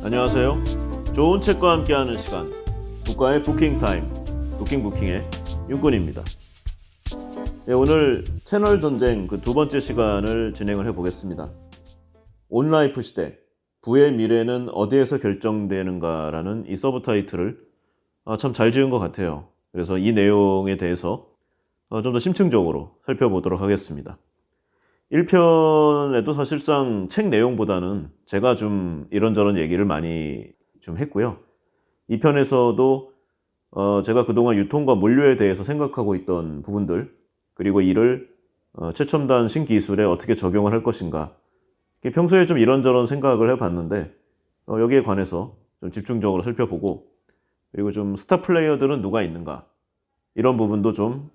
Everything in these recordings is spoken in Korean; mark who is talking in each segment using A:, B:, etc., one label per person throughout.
A: 안녕하세요. 좋은 책과 함께하는 시간, 국가의 부킹타임, 부킹의 윤권입니다. 네, 오늘 채널 전쟁 그 두 번째 시간을 진행을 해보겠습니다. 온라이프 시대, 부의 미래는 어디에서 결정되는가라는 이 서브타이틀을 참 잘 지은 것 같아요. 그래서 이 내용에 대해서 좀 더 심층적으로 살펴보도록 하겠습니다. 1편에도 사실상 책 내용보다는 제가 좀 이런저런 얘기를 많이 좀 했고요. 2편에서도 제가 그동안 유통과 물류에 대해서 생각하고 있던 부분들, 그리고 이를 최첨단 신기술에 어떻게 적용을 할 것인가, 평소에 좀 이런저런 생각을 해봤는데 여기에 관해서 좀 집중적으로 살펴보고, 그리고 좀 스타 플레이어들은 누가 있는가, 이런 부분도 좀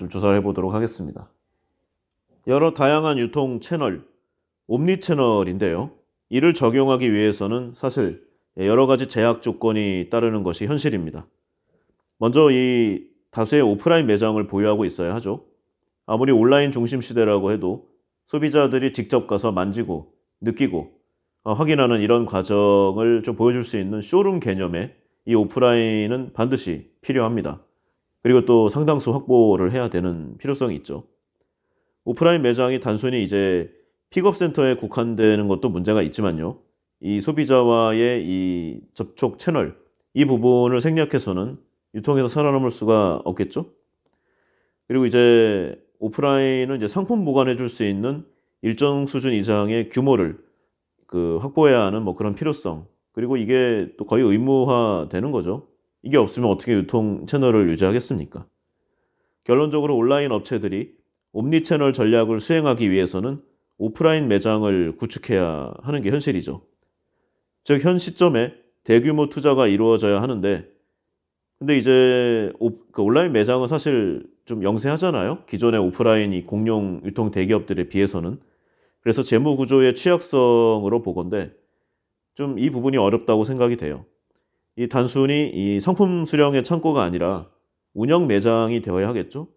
A: 조사를 해보도록 하겠습니다. 여러 다양한 유통 채널, 옴니 채널인데요. 이를 적용하기 위해서는 사실 여러 가지 제약 조건이 따르는 것이 현실입니다. 먼저 이 다수의 오프라인 매장을 보유하고 있어야 하죠. 아무리 온라인 중심 시대라고 해도 소비자들이 직접 가서 만지고 느끼고 확인하는 이런 과정을 좀 보여줄 수 있는 쇼룸 개념의 이 오프라인은 반드시 필요합니다. 그리고 또 상당수 확보를 해야 되는 필요성이 있죠. 오프라인 매장이 단순히 이제 픽업센터에 국한되는 것도 문제가 있지만요. 이 소비자와의 이 접촉 채널, 이 부분을 생략해서는 유통에서 살아남을 수가 없겠죠. 그리고 이제 오프라인은 이제 상품 보관해 줄 수 있는 일정 수준 이상의 규모를 확보해야 하는 그런 필요성. 그리고 이게 또 거의 의무화 되는 거죠. 이게 없으면 어떻게 유통 채널을 유지하겠습니까? 결론적으로 온라인 업체들이 옴니 채널 전략을 수행하기 위해서는 오프라인 매장을 구축해야 하는 게 현실이죠. 즉, 현 시점에 대규모 투자가 이루어져야 하는데, 근데 이제 온라인 매장은 사실 좀 영세하잖아요. 기존의 오프라인이 공용 유통 대기업들에 비해서는. 그래서 재무 구조의 취약성으로 보건대 좀 이 부분이 어렵다고 생각이 돼요. 이 단순히 이 상품 수령의 창고가 아니라 운영 매장이 되어야 하겠죠.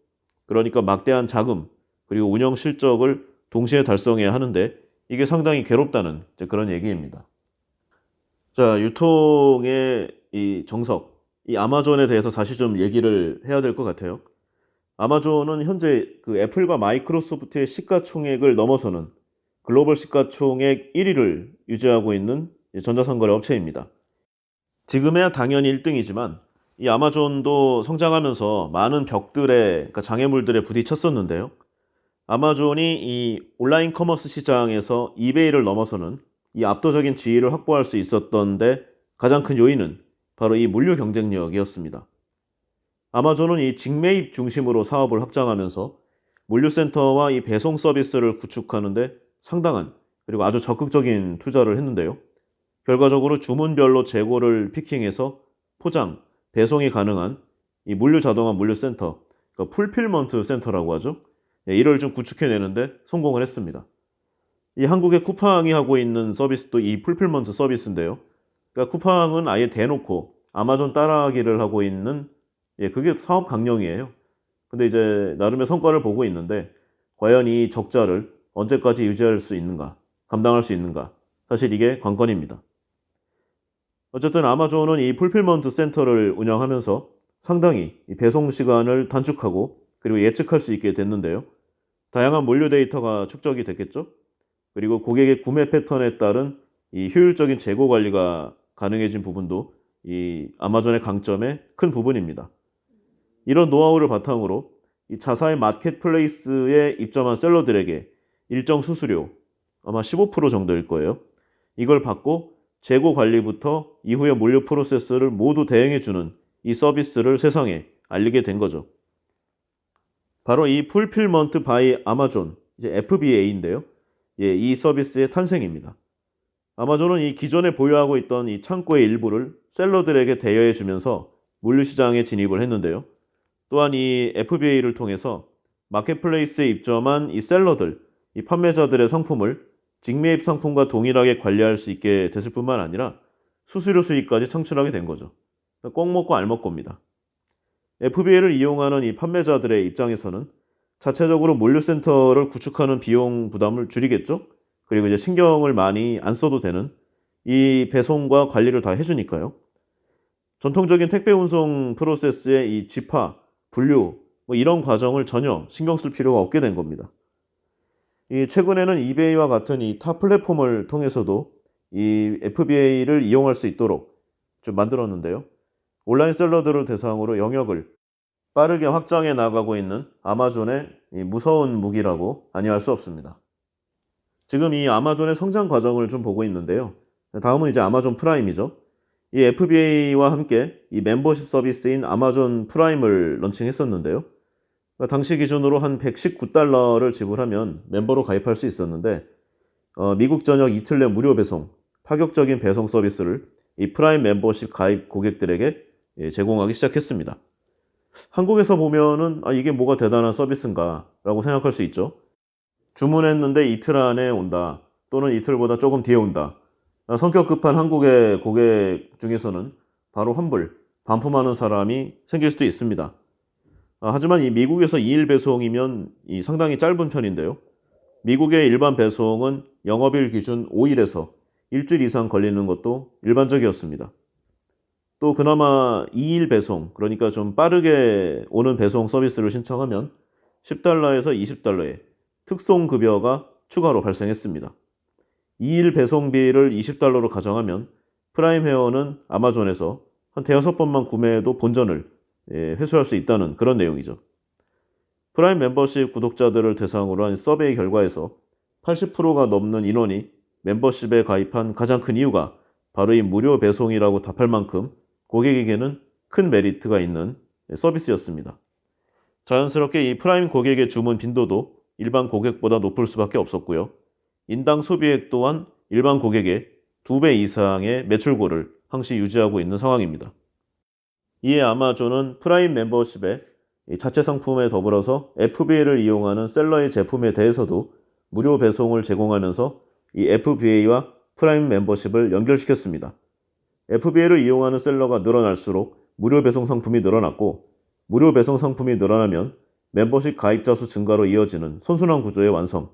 A: 그러니까 막대한 자금 그리고 운영 실적을 동시에 달성해야 하는데 이게 상당히 괴롭다는 그런 얘기입니다. 자, 유통의 이 정석, 이 아마존에 대해서 다시 좀 얘기를 해야 될 것 같아요. 아마존은 현재 애플과 마이크로소프트의 시가총액을 넘어서는 글로벌 시가총액 1위를 유지하고 있는 전자상거래 업체입니다. 지금에야 당연히 1등이지만 이 아마존도 성장하면서 많은 벽들에, 그러니까 장애물들에 부딪혔었는데요. 아마존이 이 온라인 커머스 시장에서 이베이를 넘어서는 이 압도적인 지위를 확보할 수 있었던데 가장 큰 요인은 바로 이 물류 경쟁력이었습니다. 아마존은 이 직매입 중심으로 사업을 확장하면서 물류센터와 이 배송 서비스를 구축하는데 상당한 그리고 아주 적극적인 투자를 했는데요. 결과적으로 주문별로 재고를 피킹해서 포장, 배송이 가능한 이 물류 자동화 물류센터, 그러니까 풀필먼트 센터라고 하죠. 이를 좀 구축해내는데 성공을 했습니다. 이 한국의 쿠팡이 하고 있는 서비스도 이 풀필먼트 서비스인데요. 그러니까 쿠팡은 아예 대놓고 아마존 따라하기를 하고 있는 그게 사업 강령이에요. 근데 이제 나름의 성과를 보고 있는데 과연 이 적자를 언제까지 유지할 수 있는가, 감당할 수 있는가, 사실 이게 관건입니다. 어쨌든 아마존은 이 풀필먼트 센터를 운영하면서 상당히 이 배송 시간을 단축하고 그리고 예측할 수 있게 됐는데요. 다양한 물류 데이터가 축적이 됐겠죠. 그리고 고객의 구매 패턴에 따른 이 효율적인 재고 관리가 가능해진 부분도 이 아마존의 강점의 큰 부분입니다. 이런 노하우를 바탕으로 이 자사의 마켓플레이스에 입점한 셀러들에게 일정 수수료, 아마 15% 정도일 거예요. 이걸 받고 재고 관리부터 이후의 물류 프로세스를 모두 대행해주는 이 서비스를 세상에 알리게 된 거죠. 바로 이 풀필먼트 바이 아마존, 이제 FBA인데요. 이 서비스의 탄생입니다. 아마존은 이 기존에 보유하고 있던 이 창고의 일부를 셀러들에게 대여해주면서 물류 시장에 진입을 했는데요. 또한 이 FBA를 통해서 마켓플레이스에 입점한 이 셀러들, 이 판매자들의 상품을 직매입 상품과 동일하게 관리할 수 있게 됐을 뿐만 아니라 수수료 수익까지 창출하게 된 거죠. 꼭 먹고 알 먹고입니다. FBA를 이용하는 이 판매자들의 입장에서는 자체적으로 물류센터를 구축하는 비용 부담을 줄이겠죠. 그리고 이제 신경을 많이 안 써도 되는 이 배송과 관리를 다 해주니까요. 전통적인 택배 운송 프로세스의 이 집화, 분류 뭐 이런 과정을 전혀 신경 쓸 필요가 없게 된 겁니다. 이 최근에는 이베이와 같은 이 타 플랫폼을 통해서도 이 FBA를 이용할 수 있도록 좀 만들었는데요. 온라인 셀러들을 대상으로 영역을 빠르게 확장해 나가고 있는 아마존의 이 무서운 무기라고 아니할 수 없습니다. 지금 이 아마존의 성장 과정을 좀 보고 있는데요. 다음은 이제 아마존 프라임이죠. 이 FBA와 함께 이 멤버십 서비스인 아마존 프라임을 런칭했었는데요. 그러니까 당시 기준으로 한 $119를 지불하면 멤버로 가입할 수 있었는데 미국 전역 이틀 내 무료 배송, 파격적인 배송 서비스를 이 프라임 멤버십 가입 고객들에게 제공하기 시작했습니다. 한국에서 보면은 이게 뭐가 대단한 서비스인가 라고 생각할 수 있죠. 주문했는데 이틀 안에 온다 또는 이틀보다 조금 뒤에 온다. 성격 급한 한국의 고객 중에서는 바로 환불, 반품하는 사람이 생길 수도 있습니다. 하지만 이 미국에서 2일 배송이면 상당히 짧은 편인데요. 미국의 일반 배송은 영업일 기준 5일에서 일주일 이상 걸리는 것도 일반적이었습니다. 또 그나마 2일 배송, 그러니까 좀 빠르게 오는 배송 서비스를 신청하면 $10에서 $20의 특송급여가 추가로 발생했습니다. 2일 배송비를 $20로 가정하면 프라임 회원은 아마존에서 한 대여섯 번만 구매해도 본전을 회수할 수 있다는 그런 내용이죠. 프라임 멤버십 구독자들을 대상으로 한 서베이 결과에서 80%가 넘는 인원이 멤버십에 가입한 가장 큰 이유가 바로 이 무료 배송이라고 답할 만큼 고객에게는 큰 메리트가 있는 서비스였습니다. 자연스럽게 이 프라임 고객의 주문 빈도도 일반 고객보다 높을 수밖에 없었고요. 인당 소비액 또한 일반 고객의 2배 이상의 매출고를 항시 유지하고 있는 상황입니다. 이에 아마존은 프라임 멤버십에 자체 상품에 더불어서 FBA를 이용하는 셀러의 제품에 대해서도 무료 배송을 제공하면서 이 FBA와 프라임 멤버십을 연결시켰습니다. FBA를 이용하는 셀러가 늘어날수록 무료 배송 상품이 늘어났고 무료 배송 상품이 늘어나면 멤버십 가입자 수 증가로 이어지는 선순환 구조의 완성.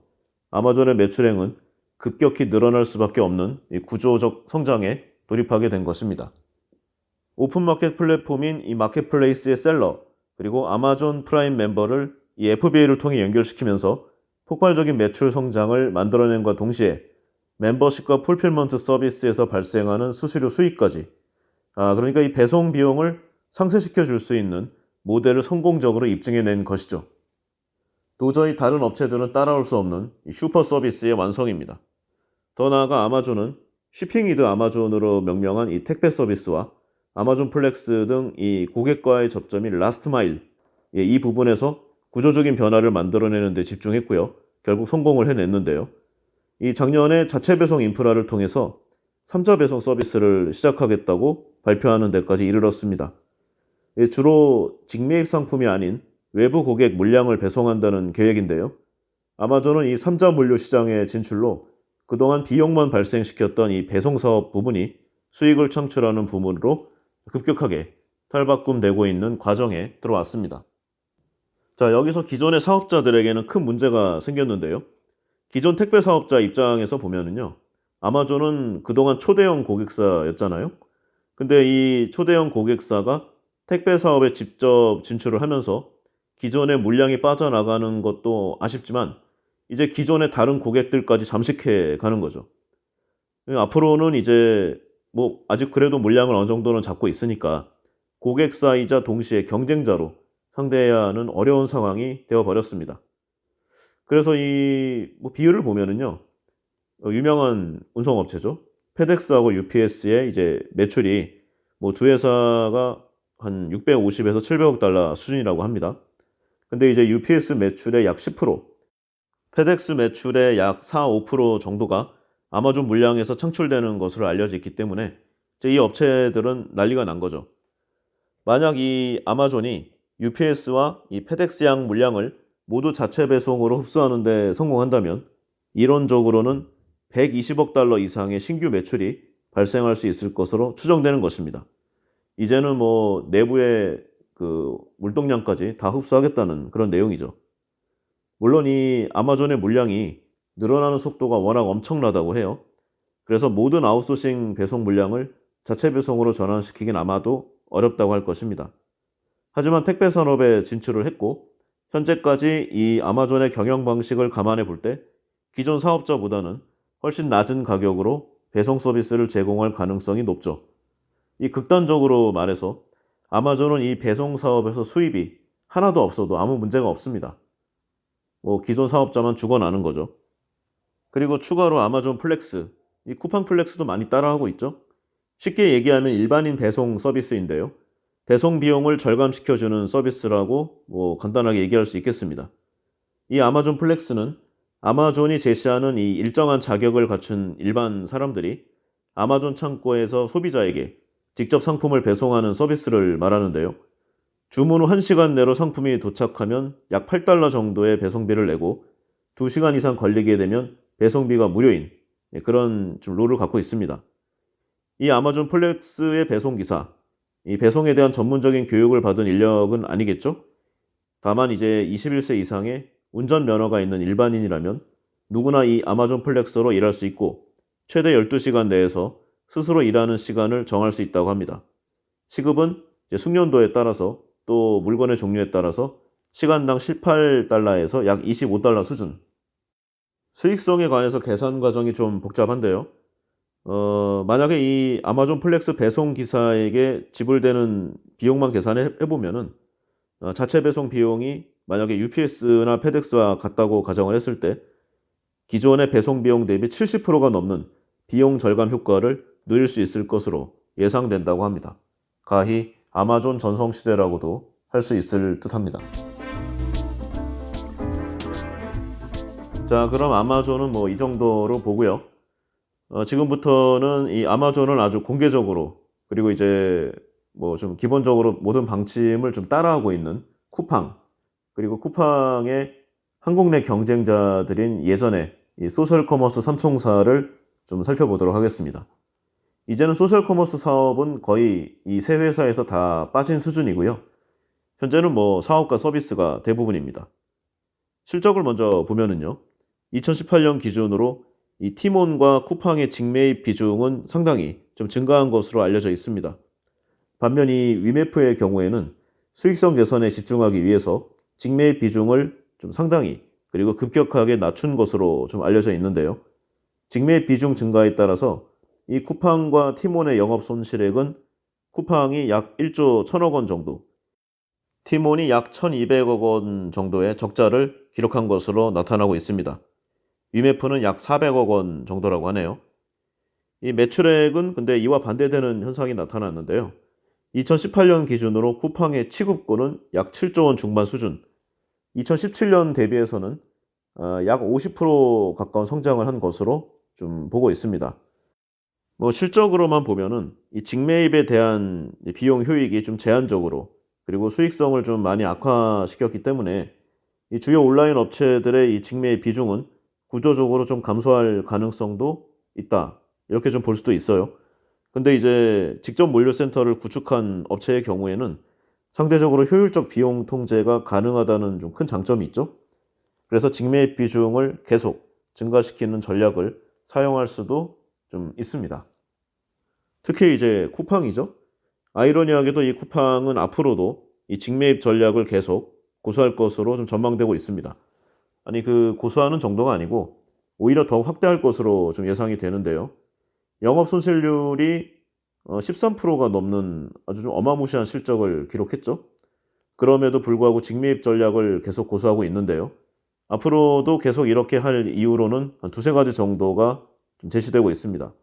A: 아마존의 매출액은 급격히 늘어날 수밖에 없는 이 구조적 성장에 돌입하게 된 것입니다. 오픈마켓 플랫폼인 이 마켓플레이스의 셀러 그리고 아마존 프라임 멤버를 이 FBA를 통해 연결시키면서 폭발적인 매출 성장을 만들어낸과 동시에 멤버십과 풀필먼트 서비스에서 발생하는 수수료 수익까지 그러니까 이 배송 비용을 상쇄시켜 줄 수 있는 모델을 성공적으로 입증해낸 것이죠. 도저히 다른 업체들은 따라올 수 없는 이 슈퍼 서비스의 완성입니다. 더 나아가 아마존은 쉬핑 위드 아마존으로 명명한 이 택배 서비스와 아마존 플렉스 등 이 고객과의 접점인 라스트 마일 이 부분에서 구조적인 변화를 만들어내는 데 집중했고요. 결국 성공을 해냈는데요. 이 작년에 자체 배송 인프라를 통해서 3자 배송 서비스를 시작하겠다고 발표하는 데까지 이르렀습니다. 주로 직매입 상품이 아닌 외부 고객 물량을 배송한다는 계획인데요. 아마존은 이 3자 물류 시장의 진출로 그동안 비용만 발생시켰던 이 배송 사업 부분이 수익을 창출하는 부문으로 급격하게 탈바꿈되고 있는 과정에 들어왔습니다. 자, 여기서 기존의 사업자들에게는 큰 문제가 생겼는데요. 기존 택배 사업자 입장에서 보면은요. 아마존은 그동안 초대형 고객사였잖아요. 근데 이 초대형 고객사가 택배 사업에 직접 진출을 하면서 기존의 물량이 빠져나가는 것도 아쉽지만 이제 기존의 다른 고객들까지 잠식해 가는 거죠. 앞으로는 이제 뭐 아직 그래도 물량을 어느 정도는 잡고 있으니까 고객사이자 동시에 경쟁자로 상대해야 하는 어려운 상황이 되어 버렸습니다. 그래서 이 비율을 보면은요. 유명한 운송업체죠. 페덱스하고 UPS의 이제 매출이 뭐 두 회사가 한 650에서 700억 달러 수준이라고 합니다. 근데 이제 UPS 매출의 약 10%, 페덱스 매출의 약 4, 5% 정도가 아마존 물량에서 창출되는 것으로 알려져 있기 때문에 이제 이 업체들은 난리가 난 거죠. 만약 이 아마존이 UPS와 이 페덱스양 물량을 모두 자체 배송으로 흡수하는 데 성공한다면 이론적으로는 120억 달러 이상의 신규 매출이 발생할 수 있을 것으로 추정되는 것입니다. 이제는 뭐 내부의 그 물동량까지 다 흡수하겠다는 그런 내용이죠. 물론 이 아마존의 물량이 늘어나는 속도가 워낙 엄청나다고 해요. 그래서 모든 아웃소싱 배송 물량을 자체 배송으로 전환시키긴 아마도 어렵다고 할 것입니다. 하지만 택배 산업에 진출을 했고 현재까지 이 아마존의 경영 방식을 감안해 볼 때 기존 사업자보다는 훨씬 낮은 가격으로 배송 서비스를 제공할 가능성이 높죠. 이 극단적으로 말해서 아마존은 이 배송 사업에서 수입이 하나도 없어도 아무 문제가 없습니다. 기존 사업자만 죽어나는 거죠. 그리고 추가로 아마존 플렉스, 이 쿠팡 플렉스도 많이 따라하고 있죠. 쉽게 얘기하면 일반인 배송 서비스인데요. 배송 비용을 절감시켜주는 서비스라고 간단하게 얘기할 수 있겠습니다. 이 아마존 플렉스는 아마존이 제시하는 이 일정한 자격을 갖춘 일반 사람들이 아마존 창고에서 소비자에게 직접 상품을 배송하는 서비스를 말하는데요. 주문 후 1시간 내로 상품이 도착하면 약 $8 정도의 배송비를 내고 2시간 이상 걸리게 되면 배송비가 무료인 그런 좀 룰을 갖고 있습니다. 이 아마존 플렉스의 배송기사, 이 배송에 대한 전문적인 교육을 받은 인력은 아니겠죠? 다만 이제 21세 이상의 운전면허가 있는 일반인이라면 누구나 이 아마존 플렉스로 일할 수 있고 최대 12시간 내에서 스스로 일하는 시간을 정할 수 있다고 합니다. 시급은 숙련도에 따라서 또 물건의 종류에 따라서 시간당 $18에서 약 $25 수준. 수익성에 관해서 계산 과정이 좀 복잡한데요. 만약에 이 아마존 플렉스 배송 기사에게 지불되는 비용만 계산해 보면은 자체 배송 비용이 만약에 UPS나 페덱스와 같다고 가정을 했을 때 기존의 배송 비용 대비 70%가 넘는 비용 절감 효과를 누릴 수 있을 것으로 예상된다고 합니다. 가히 아마존 전성시대라고도 할 수 있을 듯합니다. 자, 그럼 아마존은 이 정도로 보고요. 지금부터는 이 아마존을 아주 공개적으로 그리고 이제 좀 기본적으로 모든 방침을 좀 따라하고 있는 쿠팡, 그리고 쿠팡의 한국 내 경쟁자들인 예전에 이 소셜 커머스 삼총사를 좀 살펴보도록 하겠습니다. 이제는 소셜 커머스 사업은 거의 이 세 회사에서 다 빠진 수준이고요. 현재는 사업과 서비스가 대부분입니다. 실적을 먼저 보면은요. 2018년 기준으로 이 티몬과 쿠팡의 직매입 비중은 상당히 좀 증가한 것으로 알려져 있습니다. 반면 이 위메프의 경우에는 수익성 개선에 집중하기 위해서 직매입 비중을 좀 상당히 그리고 급격하게 낮춘 것으로 좀 알려져 있는데요. 직매입 비중 증가에 따라서 이 쿠팡과 티몬의 영업 손실액은 쿠팡이 약 1조 1천억 원 정도, 티몬이 약 1,200억 원 정도의 적자를 기록한 것으로 나타나고 있습니다. 위메프는 약 400억 원 정도라고 하네요. 이 매출액은 근데 이와 반대되는 현상이 나타났는데요. 2018년 기준으로 쿠팡의 취급고는 약 7조 원 중반 수준, 2017년 대비해서는 약 50% 가까운 성장을 한 것으로 좀 보고 있습니다. 실적으로만 보면은 이 직매입에 대한 비용 효익이 좀 제한적으로 그리고 수익성을 좀 많이 악화시켰기 때문에 이 주요 온라인 업체들의 이 직매입 비중은 구조적으로 좀 감소할 가능성도 있다. 이렇게 좀 볼 수도 있어요. 근데 이제 직접 물류센터를 구축한 업체의 경우에는 상대적으로 효율적 비용 통제가 가능하다는 좀 큰 장점이 있죠. 그래서 직매입 비중을 계속 증가시키는 전략을 사용할 수도 좀 있습니다. 특히 이제 쿠팡이죠. 아이러니하게도 이 쿠팡은 앞으로도 이 직매입 전략을 계속 고수할 것으로 좀 전망되고 있습니다. 아니 그 고수하는 정도가 아니고 오히려 더 확대할 것으로 좀 예상이 되는데요. 영업 손실률이 13%가 넘는 아주 좀 어마무시한 실적을 기록했죠. 그럼에도 불구하고 직매입 전략을 계속 고수하고 있는데요. 앞으로도 계속 이렇게 할 이유로는 한 두세 가지 정도가 좀 제시되고 있습니다.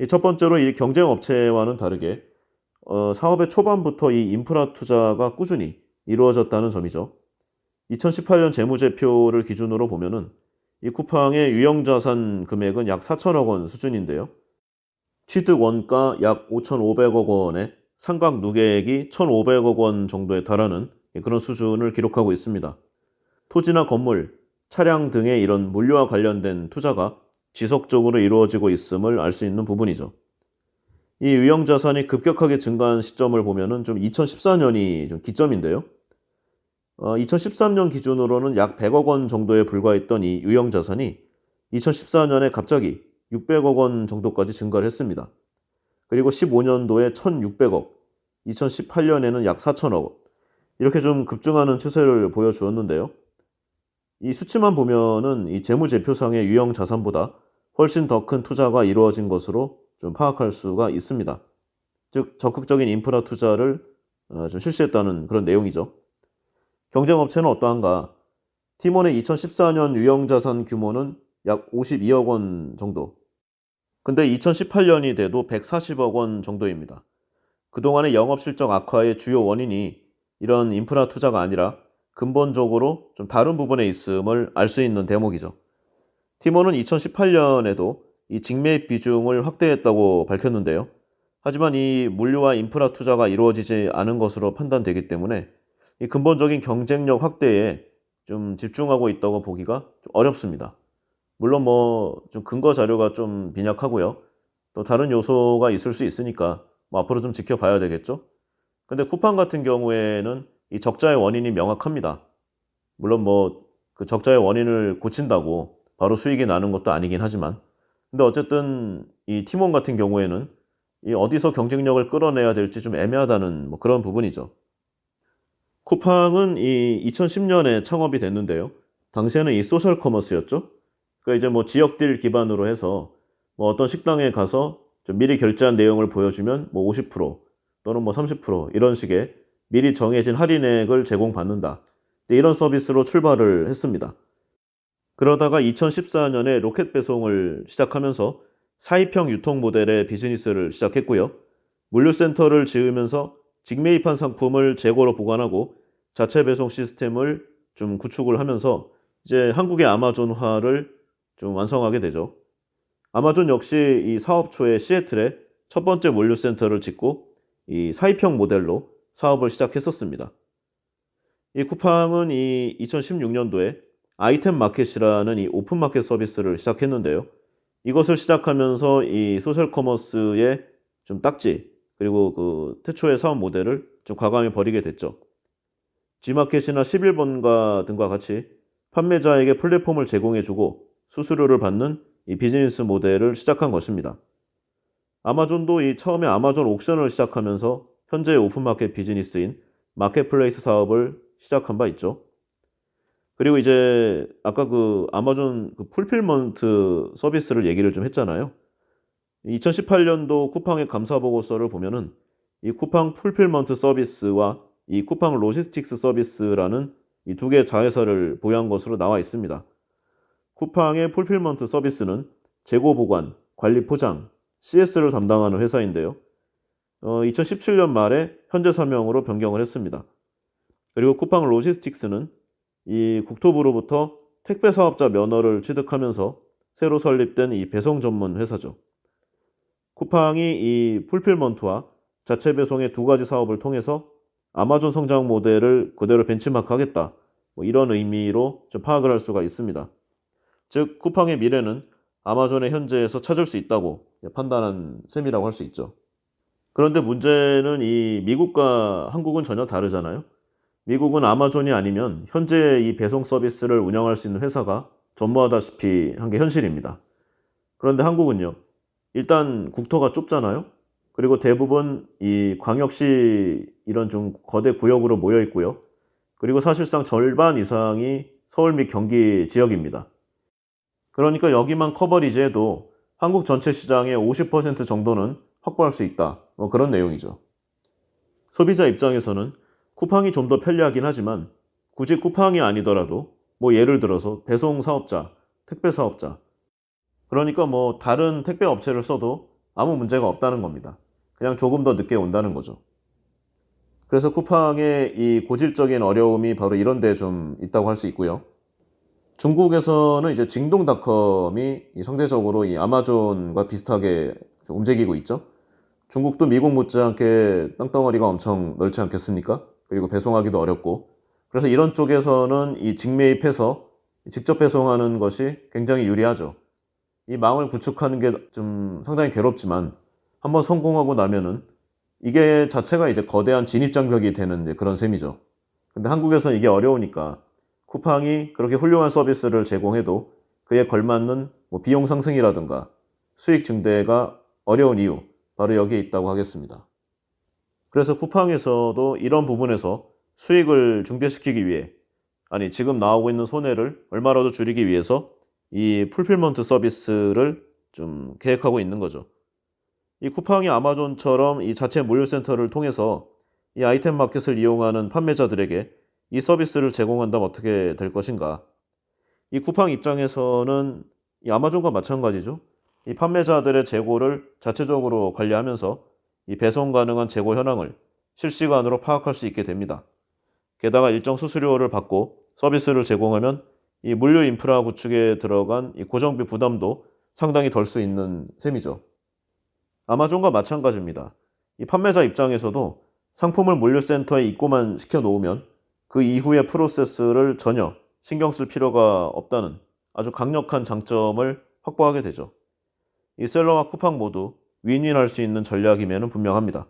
A: 첫 번째로 이 경쟁 업체와는 다르게 사업의 초반부터 이 인프라 투자가 꾸준히 이루어졌다는 점이죠. 2018년 재무제표를 기준으로 보면은 이 쿠팡의 유형자산 금액은 약 4천억 원 수준인데요. 취득 원가 약 5,500억 원에 상각 누계액이 1,500억 원 정도에 달하는 그런 수준을 기록하고 있습니다. 토지나 건물, 차량 등의 이런 물류와 관련된 투자가 지속적으로 이루어지고 있음을 알 수 있는 부분이죠. 이 유형자산이 급격하게 증가한 시점을 보면은 좀 2014년이 좀 기점인데요. 2013년 기준으로는 약 100억 원 정도에 불과했던 이 유형자산이 2014년에 갑자기 600억 원 정도까지 증가를 했습니다. 그리고 15년도에 1,600억, 2018년에는 약 4천억 원. 이렇게 좀 급증하는 추세를 보여주었는데요. 이 수치만 보면은 이 재무제표상의 유형 자산보다 훨씬 더 큰 투자가 이루어진 것으로 좀 파악할 수가 있습니다. 즉, 적극적인 인프라 투자를 좀 실시했다는 그런 내용이죠. 경쟁업체는 어떠한가? 티몬의 2014년 유형자산 규모는 약 52억 원 정도. 근데 2018년이 돼도 140억 원 정도입니다. 그동안의 영업실적 악화의 주요 원인이 이런 인프라 투자가 아니라 근본적으로 좀 다른 부분에 있음을 알 수 있는 대목이죠. 티몬은 2018년에도 이 직매입 비중을 확대했다고 밝혔는데요. 하지만 이 물류와 인프라 투자가 이루어지지 않은 것으로 판단되기 때문에 이 근본적인 경쟁력 확대에 좀 집중하고 있다고 보기가 좀 어렵습니다. 물론 뭐 좀 근거 자료가 좀 빈약하고요. 또 다른 요소가 있을 수 있으니까 뭐 앞으로 좀 지켜봐야 되겠죠. 근데 쿠팡 같은 경우에는 이 적자의 원인이 명확합니다. 물론 뭐 그 적자의 원인을 고친다고 바로 수익이 나는 것도 아니긴 하지만, 근데 어쨌든 이 티몬 같은 경우에는 이 어디서 경쟁력을 끌어내야 될지 좀 애매하다는 뭐 그런 부분이죠. 쿠팡은 이 2010년에 창업이 됐는데요. 당시에는 이 소셜 커머스였죠. 그러니까 이제 뭐 지역딜 기반으로 해서 뭐 어떤 식당에 가서 좀 미리 결제한 내용을 보여주면 뭐 50% 또는 뭐 30% 이런 식의 미리 정해진 할인액을 제공받는다. 이런 서비스로 출발을 했습니다. 그러다가 2014년에 로켓 배송을 시작하면서 사입형 유통 모델의 비즈니스를 시작했고요. 물류센터를 지으면서 직매입한 상품을 재고로 보관하고 자체 배송 시스템을 좀 구축을 하면서 이제 한국의 아마존화를 좀 완성하게 되죠. 아마존 역시 이 사업 초에 시애틀에 첫 번째 물류센터를 짓고 이 사입형 모델로 사업을 시작했었습니다. 이 쿠팡은 이 2016년도에 아이템 마켓이라는 이 오픈마켓 서비스를 시작했는데요. 이것을 시작하면서 이 소셜 커머스의 좀 딱지, 그리고 그 태초의 사업 모델을 좀 과감히 버리게 됐죠. G마켓이나 11번가 등과 같이 판매자에게 플랫폼을 제공해주고 수수료를 받는 이 비즈니스 모델을 시작한 것입니다. 아마존도 이 처음에 아마존 옥션을 시작하면서 현재의 오픈마켓 비즈니스인 마켓플레이스 사업을 시작한 바 있죠. 그리고 이제 아까 그 아마존 그 풀필먼트 서비스를 얘기를 좀 했잖아요. 2018년도 쿠팡의 감사 보고서를 보면은 이 쿠팡 풀필먼트 서비스와 이 쿠팡 로지스틱스 서비스라는 이 두 개의 자회사를 보유한 것으로 나와 있습니다. 쿠팡의 풀필먼트 서비스는 재고 보관, 관리 포장, CS를 담당하는 회사인데요. 2017년 말에 현재 사명으로 변경을 했습니다. 그리고 쿠팡 로지스틱스는 이 국토부로부터 택배 사업자 면허를 취득하면서 새로 설립된 이 배송 전문 회사죠. 쿠팡이 이 풀필먼트와 자체 배송의 두 가지 사업을 통해서 아마존 성장 모델을 그대로 벤치마크 하겠다. 뭐 이런 의미로 좀 파악을 할 수가 있습니다. 즉 쿠팡의 미래는 아마존의 현재에서 찾을 수 있다고 판단한 셈이라고 할 수 있죠. 그런데 문제는 이 미국과 한국은 전혀 다르잖아요. 미국은 아마존이 아니면 현재 이 배송 서비스를 운영할 수 있는 회사가 전무하다시피 한 게 현실입니다. 그런데 한국은요. 일단 국토가 좁잖아요. 그리고 대부분 이 광역시 이런 좀 거대 구역으로 모여 있고요. 그리고 사실상 절반 이상이 서울 및 경기 지역입니다. 그러니까 여기만 커버리지해도 한국 전체 시장의 50% 정도는 확보할 수 있다. 뭐 그런 내용이죠. 소비자 입장에서는 쿠팡이 좀 더 편리하긴 하지만 굳이 쿠팡이 아니더라도 뭐 예를 들어서 배송 사업자, 택배 사업자, 그러니까 뭐 다른 택배 업체를 써도 아무 문제가 없다는 겁니다. 그냥 조금 더 늦게 온다는 거죠. 그래서 쿠팡의 이 고질적인 어려움이 바로 이런 데 좀 있다고 할 수 있고요. 중국에서는 이제 징동닷컴이 상대적으로 이 아마존과 비슷하게 좀 움직이고 있죠. 중국도 미국 못지않게 땅덩어리가 엄청 넓지 않겠습니까? 그리고 배송하기도 어렵고. 그래서 이런 쪽에서는 이 직매입해서 직접 배송하는 것이 굉장히 유리하죠. 이 망을 구축하는 게 좀 상당히 괴롭지만 한번 성공하고 나면은 이게 자체가 이제 거대한 진입장벽이 되는 그런 셈이죠. 근데 한국에서는 이게 어려우니까 쿠팡이 그렇게 훌륭한 서비스를 제공해도 그에 걸맞는 뭐 비용 상승이라든가 수익 증대가 어려운 이유, 바로 여기에 있다고 하겠습니다. 그래서 쿠팡에서도 이런 부분에서 수익을 증대시키기 위해, 아니 지금 나오고 있는 손해를 얼마라도 줄이기 위해서 이 풀필먼트 서비스를 좀 계획하고 있는 거죠. 이 쿠팡이 아마존처럼 이 자체 물류센터를 통해서 이 아이템 마켓을 이용하는 판매자들에게 이 서비스를 제공한다면 어떻게 될 것인가? 이 쿠팡 입장에서는 이 아마존과 마찬가지죠. 이 판매자들의 재고를 자체적으로 관리하면서 이 배송 가능한 재고 현황을 실시간으로 파악할 수 있게 됩니다. 게다가 일정 수수료를 받고 서비스를 제공하면 이 물류 인프라 구축에 들어간 이 고정비 부담도 상당히 덜 수 있는 셈이죠. 아마존과 마찬가지입니다. 이 판매자 입장에서도 상품을 물류센터에 입고만 시켜 놓으면 그 이후의 프로세스를 전혀 신경 쓸 필요가 없다는 아주 강력한 장점을 확보하게 되죠. 이 셀러와 쿠팡 모두 윈윈할 수 있는 전략임에는 분명합니다.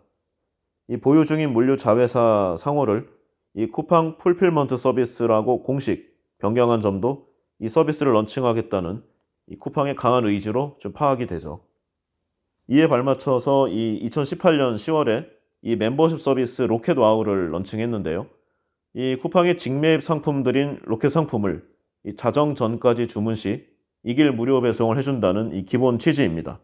A: 이 보유 중인 물류 자회사 상호를 이 쿠팡 풀필먼트 서비스라고 공식 변경한 점도 이 서비스를 런칭하겠다는 이 쿠팡의 강한 의지로 좀 파악이 되죠. 이에 발맞춰서 이 2018년 10월에 이 멤버십 서비스 로켓 와우를 런칭했는데요. 이 쿠팡의 직매입 상품들인 로켓 상품을 이 자정 전까지 주문 시 이길 무료 배송을 해준다는 이 기본 취지입니다.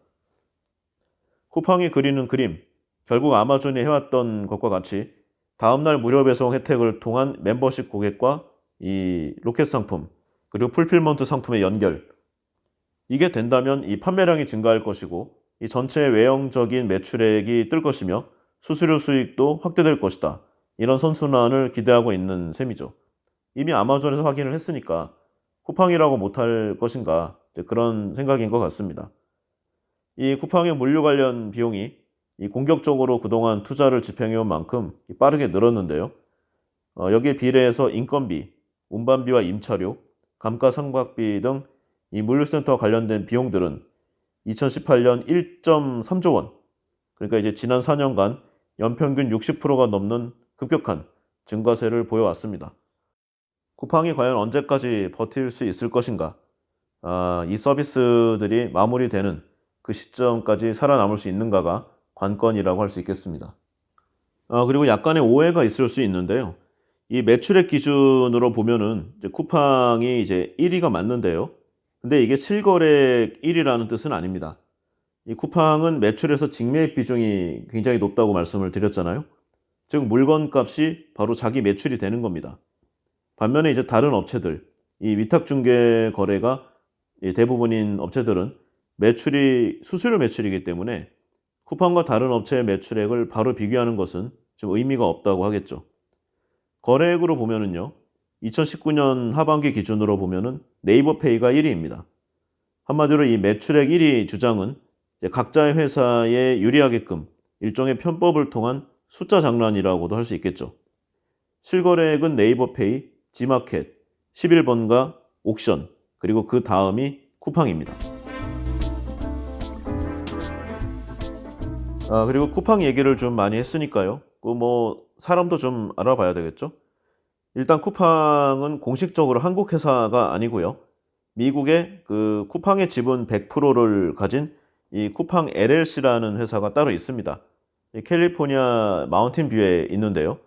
A: 쿠팡이 그리는 그림, 결국 아마존이 해왔던 것과 같이 다음날 무료 배송 혜택을 통한 멤버십 고객과 이 로켓 상품, 그리고 풀필먼트 상품의 연결. 이게 된다면 이 판매량이 증가할 것이고 이 전체 외형적인 매출액이 뜰 것이며 수수료 수익도 확대될 것이다. 이런 선순환을 기대하고 있는 셈이죠. 이미 아마존에서 확인을 했으니까 쿠팡이라고 못할 것인가, 그런 생각인 것 같습니다. 이 쿠팡의 물류 관련 비용이 이 공격적으로 그동안 투자를 집행해온 만큼 빠르게 늘었는데요. 여기에 비례해서 인건비, 운반비와 임차료, 감가상각비 등 이 물류센터와 관련된 비용들은 2018년 1.3조 원, 그러니까 이제 지난 4년간 연평균 60%가 넘는 급격한 증가세를 보여왔습니다. 쿠팡이 과연 언제까지 버틸 수 있을 것인가? 이 서비스들이 마무리되는 그 시점까지 살아남을 수 있는가가 관건이라고 할 수 있겠습니다. 그리고 약간의 오해가 있을 수 있는데요. 이 매출액 기준으로 보면은 이제 쿠팡이 이제 1위가 맞는데요. 근데 이게 실거래액 1위라는 뜻은 아닙니다. 이 쿠팡은 매출에서 직매입 비중이 굉장히 높다고 말씀을 드렸잖아요. 즉 물건값이 바로 자기 매출이 되는 겁니다. 반면에 이제 다른 업체들, 이 위탁중개 거래가 대부분인 업체들은 매출이 수수료 매출이기 때문에 쿠팡과 다른 업체의 매출액을 바로 비교하는 것은 좀 의미가 없다고 하겠죠. 거래액으로 보면은요, 2019년 하반기 기준으로 보면은 네이버페이가 1위입니다. 한마디로 이 매출액 1위 주장은 이제 각자의 회사에 유리하게끔 일종의 편법을 통한 숫자 장난이라고도 할 수 있겠죠. 실거래액은 네이버페이, 지마켓, 11번가, 옥션, 그리고 그 다음이 쿠팡입니다. 그리고 쿠팡 얘기를 좀 많이 했으니까요. 사람도 좀 알아봐야 되겠죠. 일단 쿠팡은 공식적으로 한국 회사가 아니고요. 미국의 그 쿠팡의 지분 100%를 가진 이 쿠팡 LLC라는 회사가 따로 있습니다. 이 캘리포니아 마운틴뷰에 있는데요.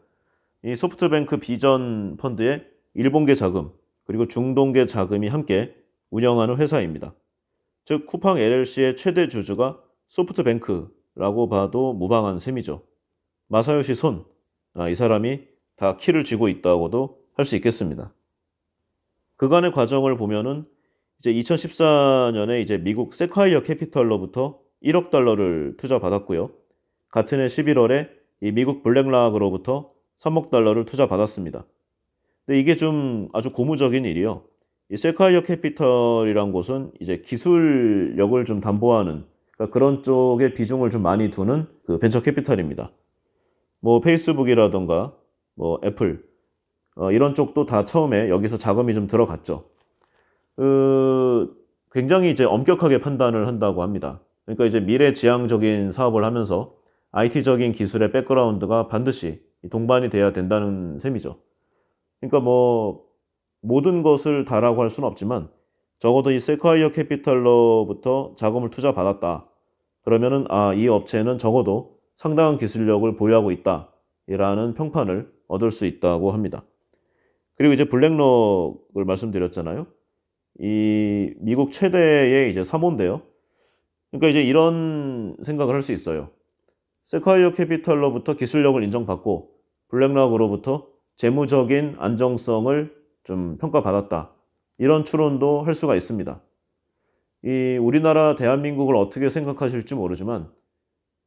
A: 이 소프트뱅크 비전 펀드의 일본계 자금, 그리고 중동계 자금이 함께 운영하는 회사입니다. 즉 쿠팡 LLC의 최대 주주가 소프트뱅크라고 봐도 무방한 셈이죠. 마사요시 손, 이 사람이 다 키를 쥐고 있다고도 할 수 있겠습니다. 그간의 과정을 보면은 이제 2014년에 이제 미국 세콰이어 캐피털로부터 1억 달러를 투자받았고요. 같은 해 11월에 이 미국 블랙락으로부터 3억 달러를 투자받았습니다. 근데 이게 좀 아주 고무적인 일이요. 이 세콰이어 캐피털이란 곳은 이제 기술력을 좀 담보하는, 그러니까 그런 쪽에 비중을 좀 많이 두는 그 벤처 캐피탈입니다. 페이스북이라던가 애플 이런 쪽도 다 처음에 여기서 자금이 좀 들어갔죠. 굉장히 이제 엄격하게 판단을 한다고 합니다. 그러니까 이제 미래지향적인 사업을 하면서 IT적인 기술의 백그라운드가 반드시 동반이 돼야 된다는 셈이죠. 그러니까 모든 것을 다라고 할 수는 없지만 적어도 이 세콰이어 캐피탈로부터 자금을 투자받았다. 그러면은 이 업체는 적어도 상당한 기술력을 보유하고 있다라는 평판을 얻을 수 있다고 합니다. 그리고 이제 블랙록을 말씀드렸잖아요. 이 미국 최대의 이제 사모인데요. 그러니까 이제 이런 생각을 할 수 있어요. 세콰이어 캐피탈로부터 기술력을 인정받고 블랙록으로부터 재무적인 안정성을 좀 평가받았다. 이런 추론도 할 수가 있습니다. 이 우리나라 대한민국을 어떻게 생각하실지 모르지만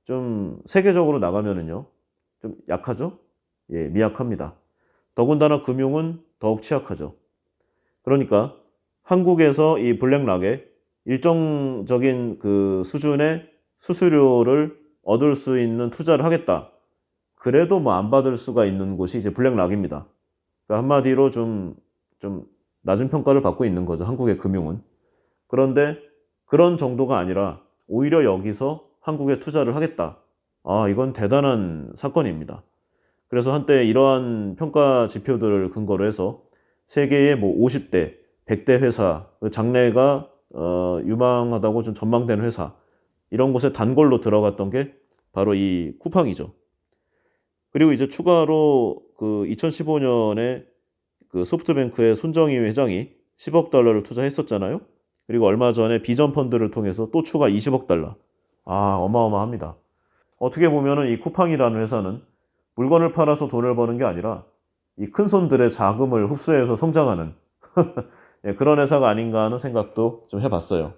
A: 좀 세계적으로 나가면은요. 좀 약하죠? 예, 미약합니다. 더군다나 금융은 더욱 취약하죠. 그러니까 한국에서 이 블랙락에 일정적인 그 수준의 수수료를 얻을 수 있는 투자를 하겠다. 그래도 뭐 안 받을 수가 있는 곳이 이제 블랙락입니다. 그러니까 한마디로 좀 낮은 평가를 받고 있는 거죠. 한국의 금융은. 그런데 그런 정도가 아니라 오히려 여기서 한국에 투자를 하겠다. 이건 대단한 사건입니다. 그래서 한때 이러한 평가 지표들을 근거로 해서 세계의 뭐 50대, 100대 회사, 장래가 유망하다고 좀 전망되는 회사, 이런 곳에 단골로 들어갔던 게 바로 이 쿠팡이죠. 그리고 이제 추가로 그 2015년에 그 소프트뱅크의 손정희 회장이 10억 달러를 투자했었잖아요. 그리고 얼마 전에 비전 펀드를 통해서 또 추가 20억 달러. 어마어마합니다. 어떻게 보면은 이 쿠팡이라는 회사는 물건을 팔아서 돈을 버는 게 아니라 이 큰손들의 자금을 흡수해서 성장하는 예, 그런 회사가 아닌가 하는 생각도 좀 해봤어요.